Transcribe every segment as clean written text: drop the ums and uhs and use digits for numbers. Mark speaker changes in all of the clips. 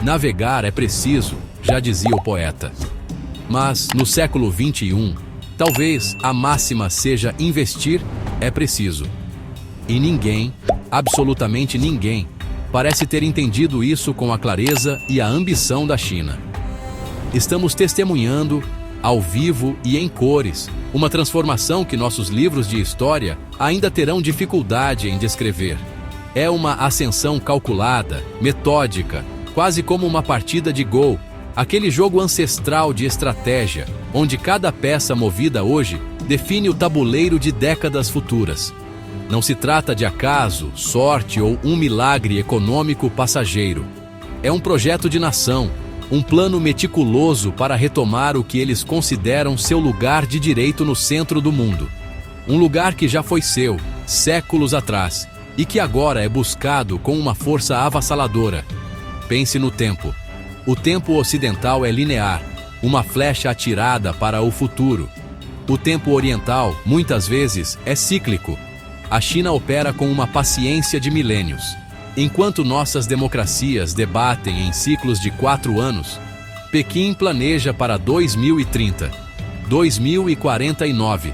Speaker 1: Navegar é preciso, já dizia o poeta. Mas, no século XXI, talvez a máxima seja investir é preciso. E ninguém, absolutamente ninguém, parece ter entendido isso com a clareza e a ambição da China. Estamos testemunhando, ao vivo e em cores, uma transformação que nossos livros de história ainda terão dificuldade em descrever. É uma ascensão calculada, metódica, quase como uma partida de Go, aquele jogo ancestral de estratégia, onde cada peça movida hoje define o tabuleiro de décadas futuras. Não se trata de acaso, sorte ou um milagre econômico passageiro. É um projeto de nação, um plano meticuloso para retomar o que eles consideram seu lugar de direito no centro do mundo. Um lugar que já foi seu, séculos atrás, e que agora é buscado com uma força avassaladora. Pense no tempo. O tempo ocidental é linear, uma flecha atirada para o futuro. O tempo oriental, muitas vezes, é cíclico. A China opera com uma paciência de milênios. Enquanto nossas democracias debatem em ciclos de 4 anos, Pequim planeja para 2030, 2049,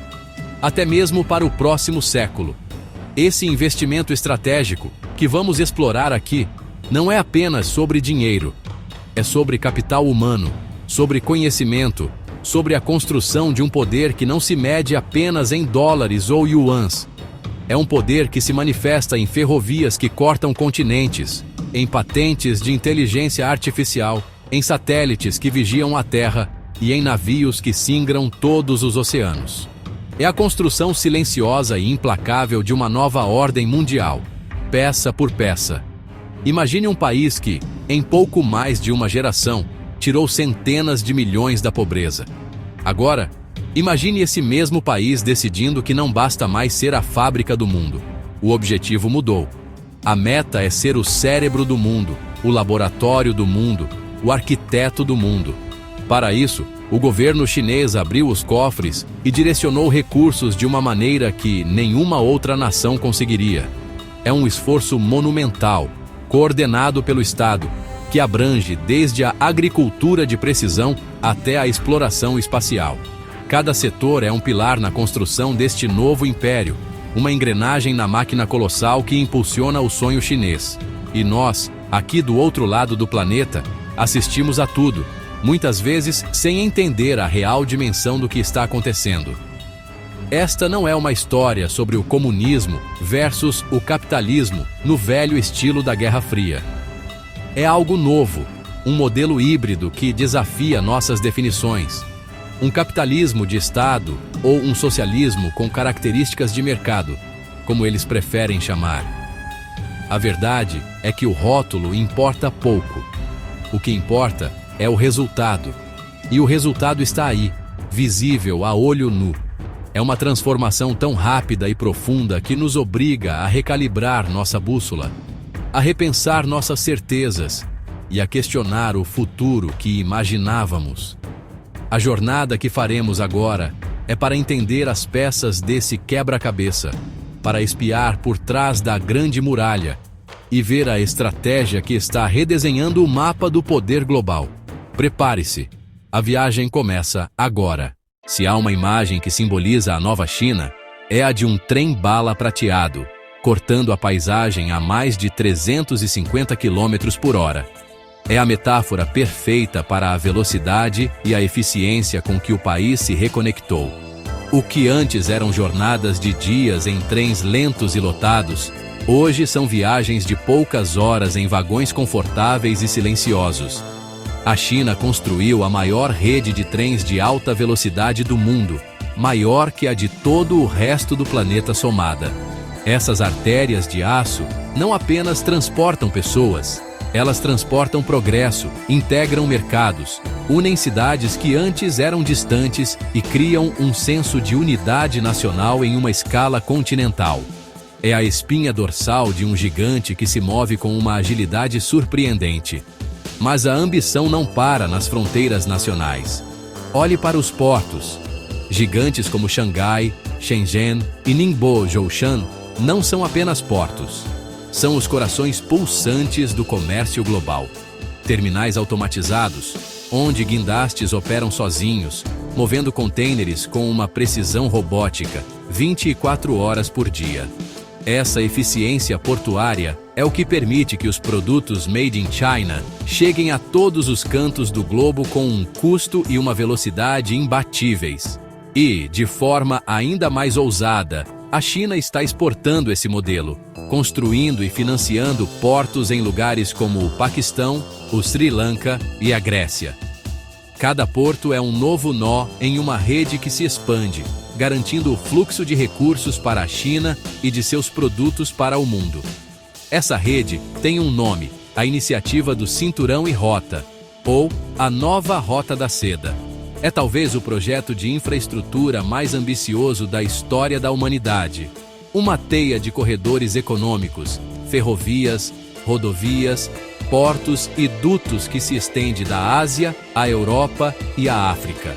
Speaker 1: até mesmo para o próximo século. Esse investimento estratégico, que vamos explorar aqui, não é apenas sobre dinheiro. É sobre capital humano, sobre conhecimento, sobre a construção de um poder que não se mede apenas em dólares ou yuans. É um poder que se manifesta em ferrovias que cortam continentes, em patentes de inteligência artificial, em satélites que vigiam a Terra e em navios que singram todos os oceanos. É a construção silenciosa e implacável de uma nova ordem mundial, peça por peça. Imagine um país que, em pouco mais de uma geração, tirou centenas de milhões da pobreza. Agora, imagine esse mesmo país decidindo que não basta mais ser a fábrica do mundo. O objetivo mudou. A meta é ser o cérebro do mundo, o laboratório do mundo, o arquiteto do mundo. Para isso, o governo chinês abriu os cofres e direcionou recursos de uma maneira que nenhuma outra nação conseguiria. É um esforço monumental, coordenado pelo Estado, que abrange desde a agricultura de precisão até a exploração espacial. Cada setor é um pilar na construção deste novo império, uma engrenagem na máquina colossal que impulsiona o sonho chinês. E nós, aqui do outro lado do planeta, assistimos a tudo, muitas vezes sem entender a real dimensão do que está acontecendo. Esta não é uma história sobre o comunismo versus o capitalismo no velho estilo da Guerra Fria. É algo novo, um modelo híbrido que desafia nossas definições. Um capitalismo de Estado ou um socialismo com características de mercado, como eles preferem chamar. A verdade é que o rótulo importa pouco. O que importa é o resultado. E o resultado está aí, visível a olho nu. É uma transformação tão rápida e profunda que nos obriga a recalibrar nossa bússola, a repensar nossas certezas e a questionar o futuro que imaginávamos. A jornada que faremos agora é para entender as peças desse quebra-cabeça, para espiar por trás da grande muralha e ver a estratégia que está redesenhando o mapa do poder global. Prepare-se, a viagem começa agora. Se há uma imagem que simboliza a nova China, é a de um trem-bala prateado, cortando a paisagem a mais de 350 km por hora. É a metáfora perfeita para a velocidade e a eficiência com que o país se reconectou. O que antes eram jornadas de dias em trens lentos e lotados, hoje são viagens de poucas horas em vagões confortáveis e silenciosos. A China construiu a maior rede de trens de alta velocidade do mundo, maior que a de todo o resto do planeta somada. Essas artérias de aço não apenas transportam pessoas, elas transportam progresso, integram mercados, unem cidades que antes eram distantes e criam um senso de unidade nacional em uma escala continental. É a espinha dorsal de um gigante que se move com uma agilidade surpreendente. Mas a ambição não para nas fronteiras nacionais. Olhe para os portos. Gigantes como Xangai, Shenzhen e Ningbo Zhoushan não são apenas portos. São os corações pulsantes do comércio global. terminais automatizados, onde guindastes operam sozinhos, movendo contêineres com uma precisão robótica, 24 horas por dia. Essa eficiência portuária é o que permite que os produtos made in China cheguem a todos os cantos do globo com um custo e uma velocidade imbatíveis. E, de forma ainda mais ousada, a China está exportando esse modelo, construindo e financiando portos em lugares como o Paquistão, o Sri Lanka e a Grécia. Cada porto é um novo nó em uma rede que se expande, garantindo o fluxo de recursos para a China e de seus produtos para o mundo. Essa rede tem um nome, a Iniciativa do Cinturão e Rota, ou a Nova Rota da Seda. É talvez o projeto de infraestrutura mais ambicioso da história da humanidade. Uma teia de corredores econômicos, ferrovias, rodovias, portos e dutos que se estende da Ásia à Europa e à África.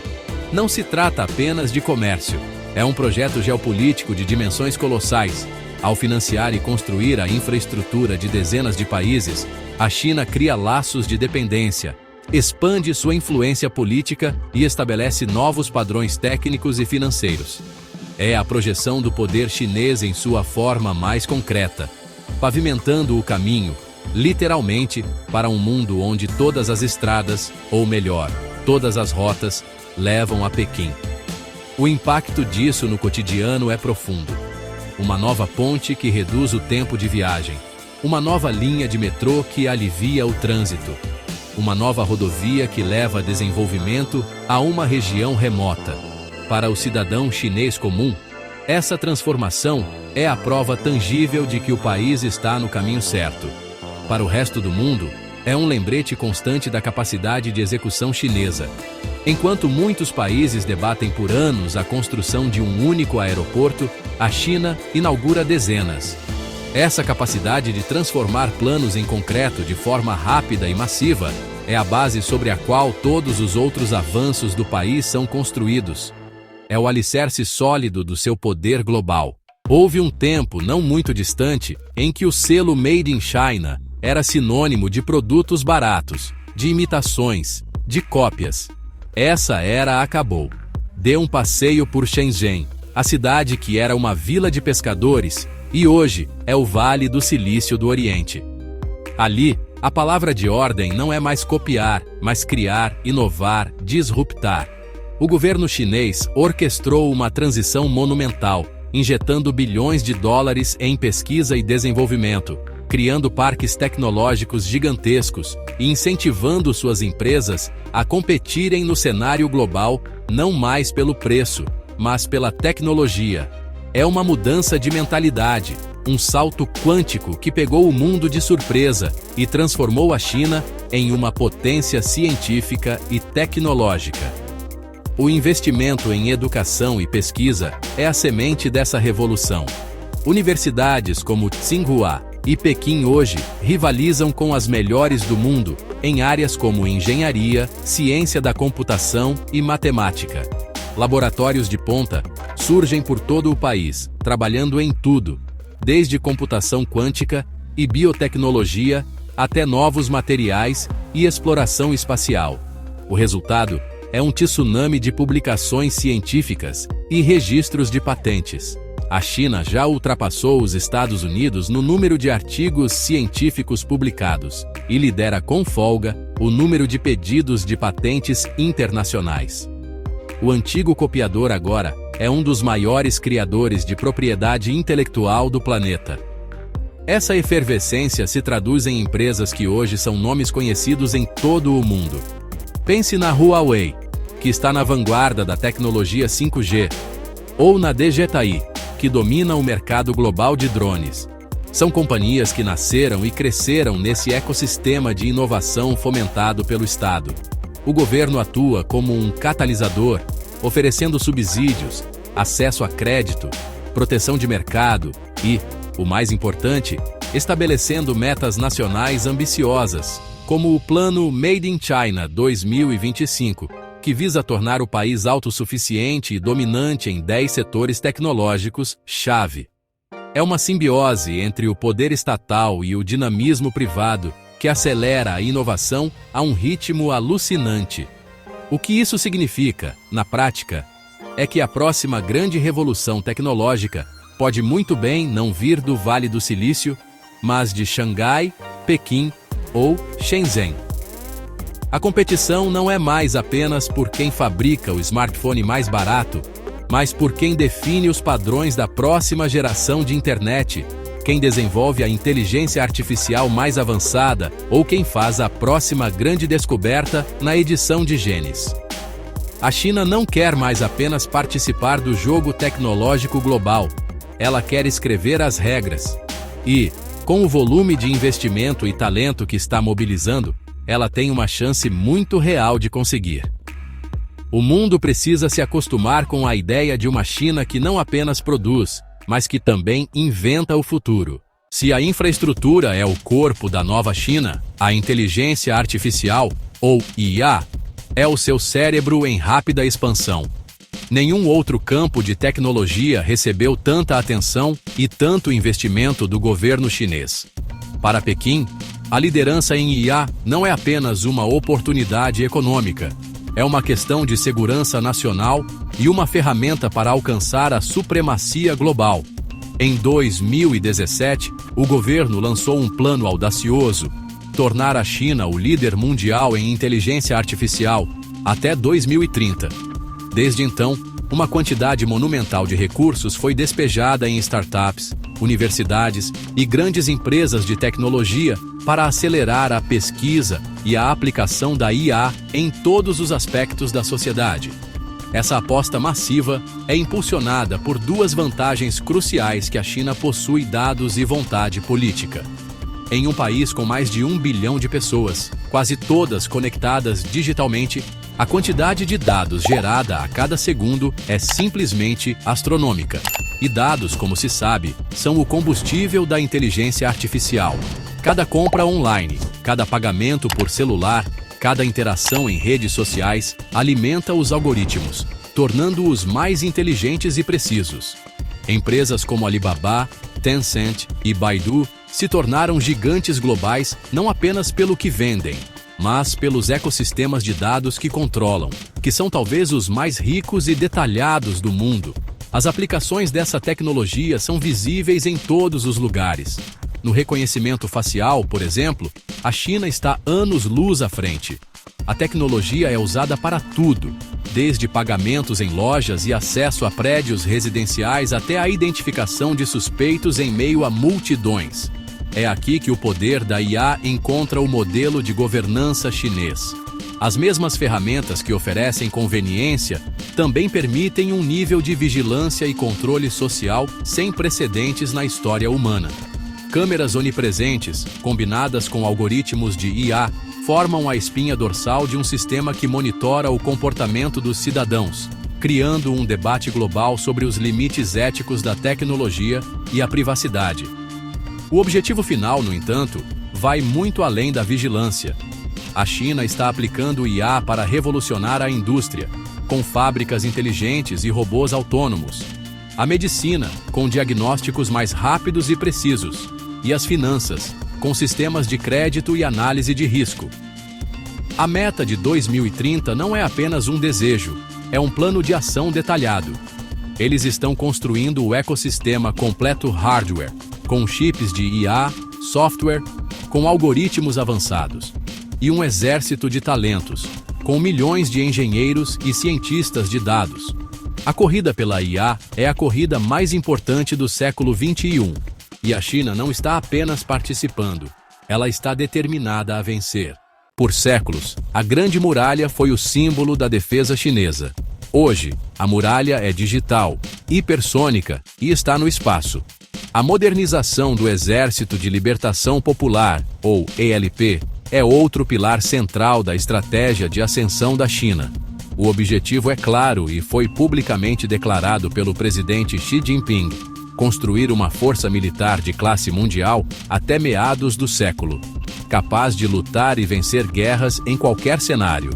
Speaker 1: Não se trata apenas de comércio. É um projeto geopolítico de dimensões colossais. Ao financiar e construir a infraestrutura de dezenas de países, a China cria laços de dependência, expande sua influência política e estabelece novos padrões técnicos e financeiros. É a projeção do poder chinês em sua forma mais concreta, pavimentando o caminho, literalmente, para um mundo onde todas as estradas, ou melhor, todas as rotas, levam a Pequim. O impacto disso no cotidiano é profundo. Uma nova ponte que reduz o tempo de viagem, uma nova linha de metrô que alivia o trânsito, uma nova rodovia que leva desenvolvimento a uma região remota. Para o cidadão chinês comum, essa transformação é a prova tangível de que o país está no caminho certo. Para o resto do mundo, é um lembrete constante da capacidade de execução chinesa. Enquanto muitos países debatem por anos a construção de um único aeroporto, a China inaugura dezenas. Essa capacidade de transformar planos em concreto de forma rápida e massiva é a base sobre a qual todos os outros avanços do país são construídos. É o alicerce sólido do seu poder global. Houve um tempo não muito distante em que o selo Made in China era sinônimo de produtos baratos, de imitações, de cópias. Essa era acabou. Dê um passeio por Shenzhen, a cidade que era uma vila de pescadores e hoje é o Vale do Silício do Oriente. Ali, a palavra de ordem não é mais copiar, mas criar, inovar, disruptar. O governo chinês orquestrou uma transição monumental, injetando bilhões de dólares em pesquisa e desenvolvimento, criando parques tecnológicos gigantescos e incentivando suas empresas a competirem no cenário global não mais pelo preço, mas pela tecnologia. É uma mudança de mentalidade, um salto quântico que pegou o mundo de surpresa e transformou a China em uma potência científica e tecnológica. O investimento em educação e pesquisa é a semente dessa revolução. Universidades como Tsinghua e Pequim hoje rivalizam com as melhores do mundo em áreas como engenharia, ciência da computação e matemática. Laboratórios de ponta surgem por todo o país, trabalhando em tudo, desde computação quântica e biotecnologia até novos materiais e exploração espacial. O resultado é um tsunami de publicações científicas e registros de patentes. A China já ultrapassou os Estados Unidos no número de artigos científicos publicados e lidera com folga o número de pedidos de patentes internacionais. O antigo copiador agora é um dos maiores criadores de propriedade intelectual do planeta. Essa efervescência se traduz em empresas que hoje são nomes conhecidos em todo o mundo. Pense na Huawei, que está na vanguarda da tecnologia 5G, ou na DJI, que domina o mercado global de drones. São companhias que nasceram e cresceram nesse ecossistema de inovação fomentado pelo Estado. O governo atua como um catalisador, oferecendo subsídios, acesso a crédito, proteção de mercado e, o mais importante, estabelecendo metas nacionais ambiciosas, como o Plano Made in China 2025, que visa tornar o país autossuficiente e dominante em 10 setores tecnológicos-chave. É uma simbiose entre o poder estatal e o dinamismo privado que acelera a inovação a um ritmo alucinante. O que isso significa, na prática, é que a próxima grande revolução tecnológica pode muito bem não vir do Vale do Silício, mas de Xangai, Pequim ou Shenzhen. A competição não é mais apenas por quem fabrica o smartphone mais barato, mas por quem define os padrões da próxima geração de internet, quem desenvolve a inteligência artificial mais avançada ou quem faz a próxima grande descoberta na edição de genes. A China não quer mais apenas participar do jogo tecnológico global, ela quer escrever as regras. E, com o volume de investimento e talento que está mobilizando, ela tem uma chance muito real de conseguir. O mundo precisa se acostumar com a ideia de uma China que não apenas produz, mas que também inventa o futuro. Se a infraestrutura é o corpo da nova China, a inteligência artificial, ou IA, é o seu cérebro em rápida expansão. Nenhum outro campo de tecnologia recebeu tanta atenção e tanto investimento do governo chinês. Para Pequim, a liderança em IA não é apenas uma oportunidade econômica, é uma questão de segurança nacional e uma ferramenta para alcançar a supremacia global. Em 2017, o governo lançou um plano audacioso: tornar a China o líder mundial em inteligência artificial até 2030. Desde então, uma quantidade monumental de recursos foi despejada em startups, universidades e grandes empresas de tecnologia para acelerar a pesquisa e a aplicação da IA em todos os aspectos da sociedade. Essa aposta massiva é impulsionada por duas vantagens cruciais que a China possui: dados e vontade política. Em um país com mais de 1 bilhão de pessoas, quase todas conectadas digitalmente, a quantidade de dados gerada a cada segundo é simplesmente astronômica. E dados, como se sabe, são o combustível da inteligência artificial. Cada compra online, cada pagamento por celular, cada interação em redes sociais alimenta os algoritmos, tornando-os mais inteligentes e precisos. Empresas como Alibaba, Tencent e Baidu se tornaram gigantes globais não apenas pelo que vendem, mas pelos ecossistemas de dados que controlam, que são talvez os mais ricos e detalhados do mundo. As aplicações dessa tecnologia são visíveis em todos os lugares. No reconhecimento facial, por exemplo, a China está anos-luz à frente. A tecnologia é usada para tudo, desde pagamentos em lojas e acesso a prédios residenciais até a identificação de suspeitos em meio a multidões. É aqui que o poder da IA encontra o modelo de governança chinês. As mesmas ferramentas que oferecem conveniência também permitem um nível de vigilância e controle social sem precedentes na história humana. Câmeras onipresentes, combinadas com algoritmos de IA, formam a espinha dorsal de um sistema que monitora o comportamento dos cidadãos, criando um debate global sobre os limites éticos da tecnologia e a privacidade. O objetivo final, no entanto, vai muito além da vigilância. A China está aplicando IA para revolucionar a indústria, com fábricas inteligentes e robôs autônomos, a medicina, com diagnósticos mais rápidos e precisos, e as finanças, com sistemas de crédito e análise de risco. A meta de 2030 não é apenas um desejo, é um plano de ação detalhado. Eles estão construindo o ecossistema completo hardware, com chips de IA, software, com algoritmos avançados, e um exército de talentos, com milhões de engenheiros e cientistas de dados. A corrida pela IA é a corrida mais importante do século XXI, e a China não está apenas participando, ela está determinada a vencer. Por séculos, a Grande Muralha foi o símbolo da defesa chinesa. Hoje, a muralha é digital, hipersônica e está no espaço. A modernização do Exército de Libertação Popular, ou ELP, é outro pilar central da estratégia de ascensão da China. O objetivo é claro e foi publicamente declarado pelo presidente Xi Jinping: construir uma força militar de classe mundial até meados do século, capaz de lutar e vencer guerras em qualquer cenário.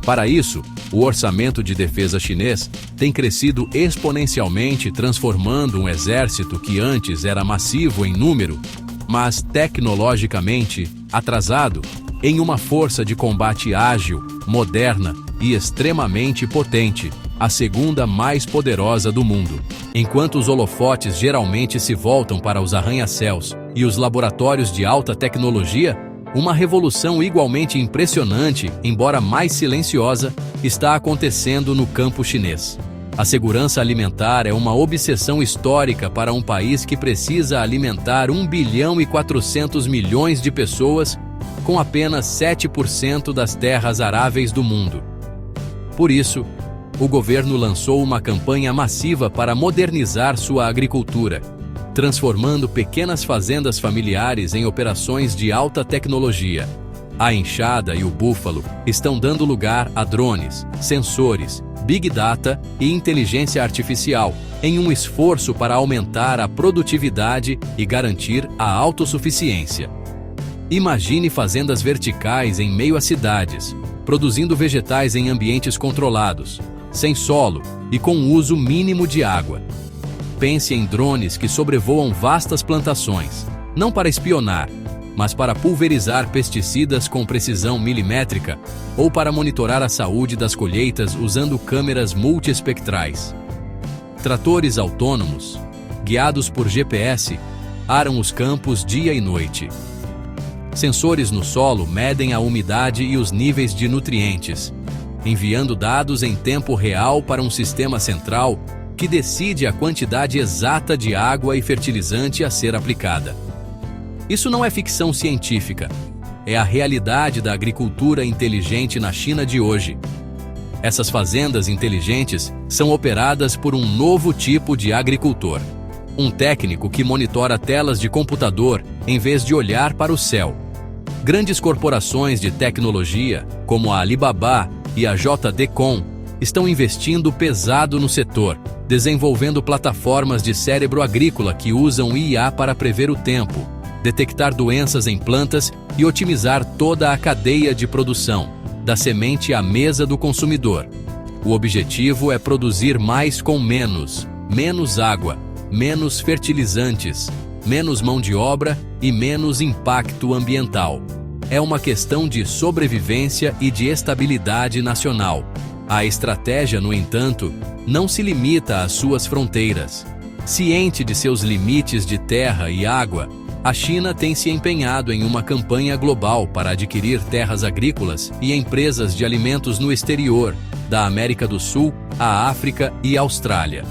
Speaker 1: Para isso, o orçamento de defesa chinês tem crescido exponencialmente, transformando um exército que antes era massivo em número mas tecnologicamente atrasado, em uma força de combate ágil, moderna e extremamente potente, a segunda mais poderosa do mundo. Enquanto os holofotes geralmente se voltam para os arranha-céus e os laboratórios de alta tecnologia, uma revolução igualmente impressionante, embora mais silenciosa, está acontecendo no campo chinês. A segurança alimentar é uma obsessão histórica para um país que precisa alimentar 1 bilhão e 400 milhões de pessoas com apenas 7% das terras aráveis do mundo. Por isso, o governo lançou uma campanha massiva para modernizar sua agricultura, transformando pequenas fazendas familiares em operações de alta tecnologia. A enxada e o búfalo estão dando lugar a drones, sensores, Big Data e inteligência artificial, em um esforço para aumentar a produtividade e garantir a autossuficiência. Imagine fazendas verticais em meio a cidades, produzindo vegetais em ambientes controlados, sem solo e com uso mínimo de água. Pense em drones que sobrevoam vastas plantações, não para espionar, mas para pulverizar pesticidas com precisão milimétrica ou para monitorar a saúde das colheitas usando câmeras multiespectrais. Tratores autônomos, guiados por GPS, aram os campos dia e noite. Sensores no solo medem a umidade e os níveis de nutrientes, enviando dados em tempo real para um sistema central que decide a quantidade exata de água e fertilizante a ser aplicada. Isso não é ficção científica, é a realidade da agricultura inteligente na China de hoje. Essas fazendas inteligentes são operadas por um novo tipo de agricultor, um técnico que monitora telas de computador em vez de olhar para o céu. Grandes corporações de tecnologia, como a Alibaba e a JD.com, estão investindo pesado no setor, desenvolvendo plataformas de cérebro agrícola que usam IA para prever o tempo, detectar doenças em plantas e otimizar toda a cadeia de produção, da semente à mesa do consumidor. O objetivo é produzir mais com menos água, menos fertilizantes, menos mão de obra e menos impacto ambiental. É uma questão de sobrevivência e de estabilidade nacional. A estratégia, no entanto, não se limita às suas fronteiras. Ciente de seus limites de terra e água, a China tem se empenhado em uma campanha global para adquirir terras agrícolas e empresas de alimentos no exterior, da América do Sul, à África e Austrália.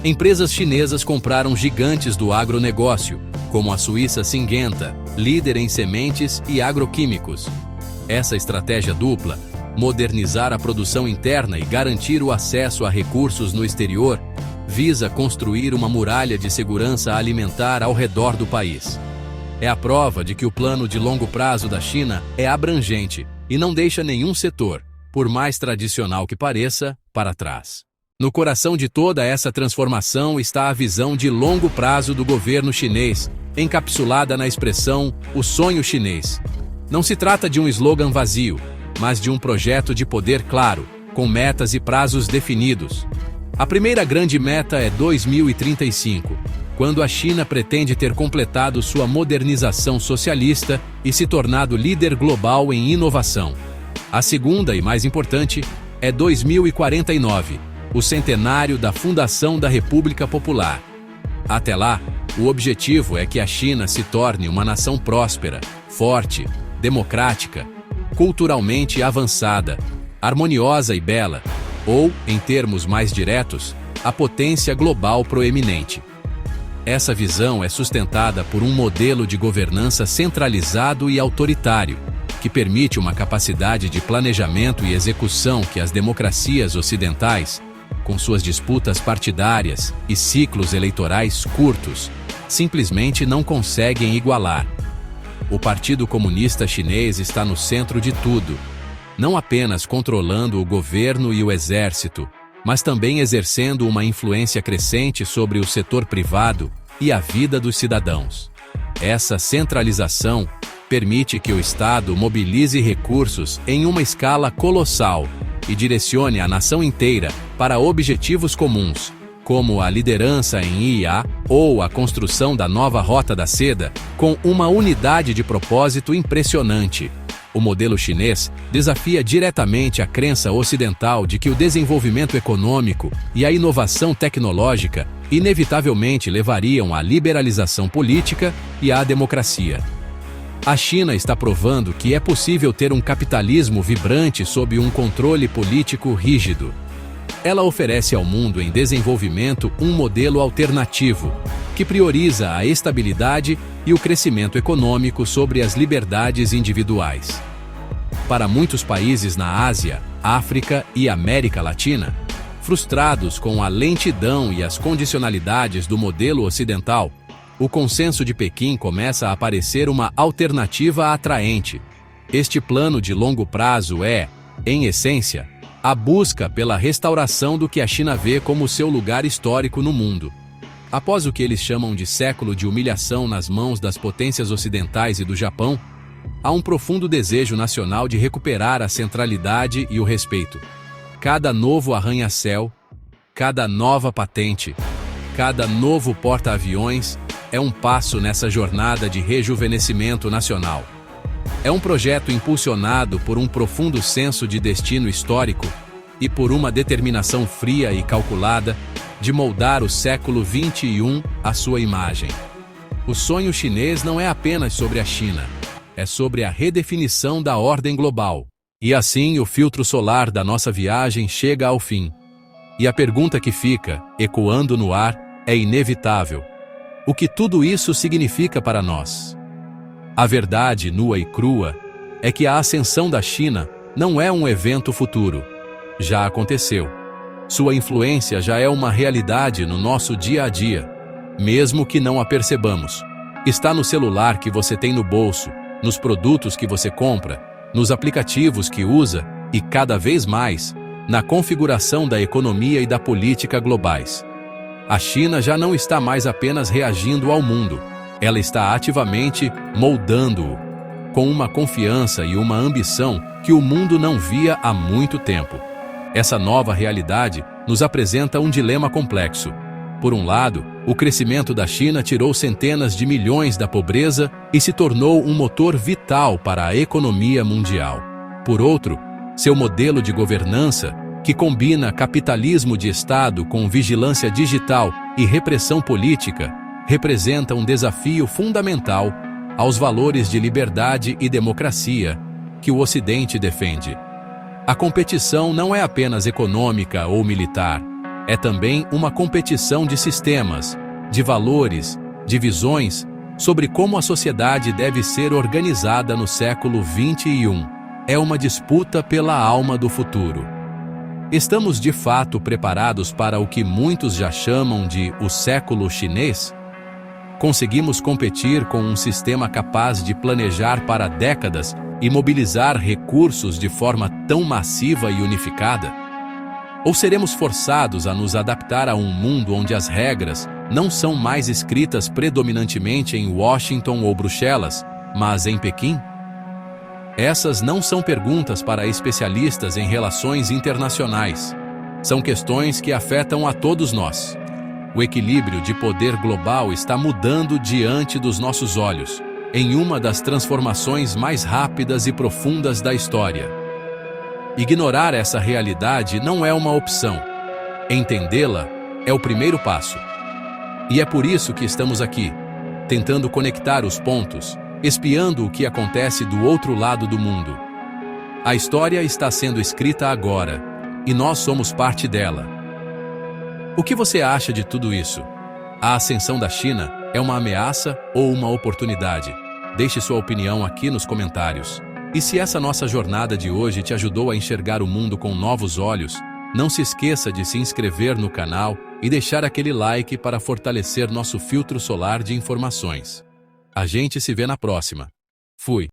Speaker 1: Empresas chinesas compraram gigantes do agronegócio, como a Suíça Syngenta, líder em sementes e agroquímicos. Essa estratégia dupla, modernizar a produção interna e garantir o acesso a recursos no exterior, visa construir uma muralha de segurança alimentar ao redor do país. É a prova de que o plano de longo prazo da China é abrangente e não deixa nenhum setor, por mais tradicional que pareça, para trás. No coração de toda essa transformação está a visão de longo prazo do governo chinês, encapsulada na expressão "o sonho chinês". Não se trata de um slogan vazio, mas de um projeto de poder claro, com metas e prazos definidos. A primeira grande meta é 2035, quando a China pretende ter completado sua modernização socialista e se tornado líder global em inovação. A segunda e mais importante é 2049, o centenário da fundação da República Popular. Até lá, o objetivo é que a China se torne uma nação próspera, forte, democrática, culturalmente avançada, harmoniosa e bela, ou, em termos mais diretos, a potência global proeminente. Essa visão é sustentada por um modelo de governança centralizado e autoritário, que permite uma capacidade de planejamento e execução que as democracias ocidentais, com suas disputas partidárias e ciclos eleitorais curtos, simplesmente não conseguem igualar. O Partido Comunista Chinês está no centro de tudo, não apenas controlando o governo e o exército, mas também exercendo uma influência crescente sobre o setor privado e a vida dos cidadãos. Essa centralização permite que o Estado mobilize recursos em uma escala colossal e direcione a nação inteira para objetivos comuns, como a liderança em IA ou a construção da nova Rota da Seda, com uma unidade de propósito impressionante. O modelo chinês desafia diretamente a crença ocidental de que o desenvolvimento econômico e a inovação tecnológica inevitavelmente levariam à liberalização política e à democracia. A China está provando que é possível ter um capitalismo vibrante sob um controle político rígido. Ela oferece ao mundo em desenvolvimento um modelo alternativo, que prioriza a estabilidade e o crescimento econômico sobre as liberdades individuais. Para muitos países na Ásia, África e América Latina, frustrados com a lentidão e as condicionalidades do modelo ocidental, o consenso de Pequim começa a parecer uma alternativa atraente. Este plano de longo prazo é, em essência, a busca pela restauração do que a China vê como seu lugar histórico no mundo. Após o que eles chamam de século de humilhação nas mãos das potências ocidentais e do Japão, há um profundo desejo nacional de recuperar a centralidade e o respeito. Cada novo arranha-céu, cada nova patente, cada novo porta-aviões é um passo nessa jornada de rejuvenescimento nacional. É um projeto impulsionado por um profundo senso de destino histórico e por uma determinação fria e calculada de moldar o século XXI à sua imagem. O sonho chinês não é apenas sobre a China, é sobre a redefinição da ordem global. E assim o filtro solar da nossa viagem chega ao fim. E a pergunta que fica, ecoando no ar, é inevitável. O que tudo isso significa para nós? A verdade nua e crua é que a ascensão da China não é um evento futuro. Já aconteceu. Sua influência já é uma realidade no nosso dia a dia, mesmo que não a percebamos. Está no celular que você tem no bolso, nos produtos que você compra, nos aplicativos que usa e, cada vez mais, na configuração da economia e da política globais. A China já não está mais apenas reagindo ao mundo, ela está ativamente moldando-o, com uma confiança e uma ambição que o mundo não via há muito tempo. Essa nova realidade nos apresenta um dilema complexo. Por um lado, o crescimento da China tirou centenas de milhões da pobreza e se tornou um motor vital para a economia mundial. Por outro, seu modelo de governança, que combina capitalismo de Estado com vigilância digital e repressão política, representa um desafio fundamental aos valores de liberdade e democracia que o Ocidente defende. A competição não é apenas econômica ou militar, é também uma competição de sistemas, de valores, de visões sobre como a sociedade deve ser organizada no século XXI. É uma disputa pela alma do futuro. Estamos de fato preparados para o que muitos já chamam de o século chinês? Conseguimos competir com um sistema capaz de planejar para décadas e mobilizar recursos de forma tão massiva e unificada? Ou seremos forçados a nos adaptar a um mundo onde as regras não são mais escritas predominantemente em Washington ou Bruxelas, mas em Pequim? Essas não são perguntas para especialistas em relações internacionais. São questões que afetam a todos nós. O equilíbrio de poder global está mudando diante dos nossos olhos, em uma das transformações mais rápidas e profundas da história. Ignorar essa realidade não é uma opção. Entendê-la é o primeiro passo. E é por isso que estamos aqui, tentando conectar os pontos, espiando o que acontece do outro lado do mundo. A história está sendo escrita agora, e nós somos parte dela. O que você acha de tudo isso? A ascensão da China é uma ameaça ou uma oportunidade? Deixe sua opinião aqui nos comentários. E se essa nossa jornada de hoje te ajudou a enxergar o mundo com novos olhos, não se esqueça de se inscrever no canal e deixar aquele like para fortalecer nosso filtro solar de informações. A gente se vê na próxima. Fui!